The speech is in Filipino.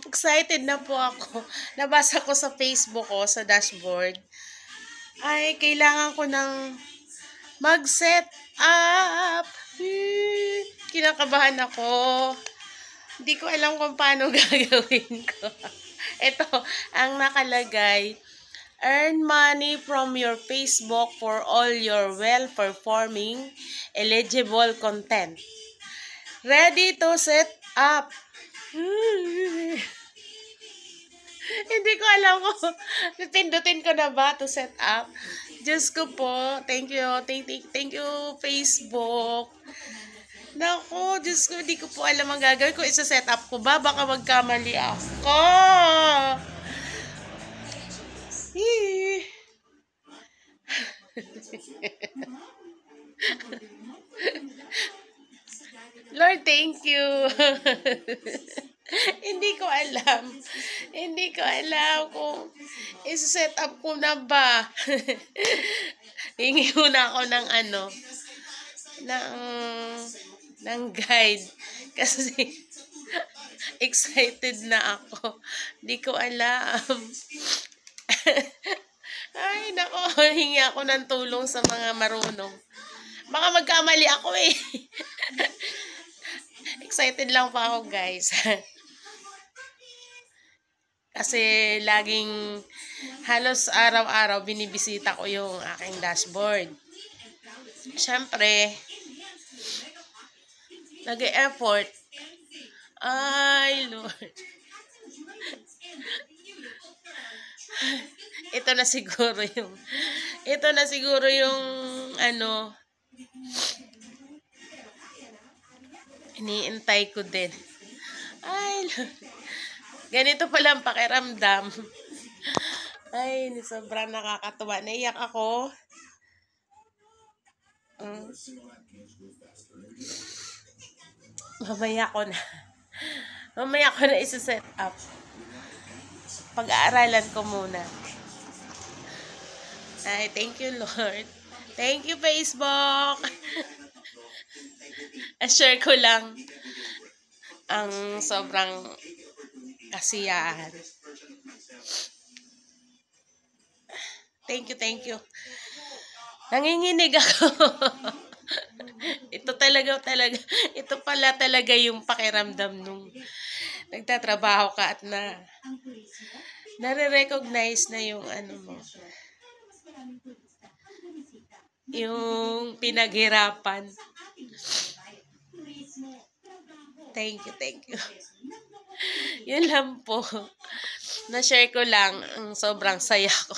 Excited na po ako. Nabasa ko sa Facebook ko, sa dashboard. Ay, kailangan ko ng mag-set up. Kinakabahan ako. Hindi ko alam kung paano gagawin ko. Ito, ang nakalagay. Earn money from your Facebook for all your well-performing, eligible content. Ready to set up. Hindi ko alam kung pindutin ko na ba to set up. Diyos ko po. Thank you. Thank you, Facebook. Naku, Diyos ko, hindi ko po alam ang gagawin ko. Isa-set up ko ba? Baka magkamali ako. Lord, thank you. Hindi ko alam. Hindi ko alam kung isa-set up ko na ba. Hingi muna ako ng ng guide. Kasi excited na ako. Hindi ko alam. Ay, nako. Hingi ako ng tulong sa mga marunong. Baka magkamali ako eh. Excited lang pa ako, guys. Kasi laging halos araw-araw binibisita ko yung aking dashboard. Siyempre, nag-e-effort. Ay, Lord. Ito na siguro yung iniintay ko din. Ay, Lord. Ganito pala ang pakiramdam. Ay, sobrang nakakatuwa. Naiyak ako. Mamaya ko na isa-set up. Pag-aaralan ko muna. Ay, thank you, Lord. Thank you, Facebook. Share ko lang ang sobrang kasiyahan. Thank you. Nanginginig ako. Ito pala talaga yung pakiramdam nung nagtatrabaho ka at nare-recognize na yung mo. Yung pinaghirapan. Thank you. Yun lang po. Na-share ko lang ang sobrang saya ko.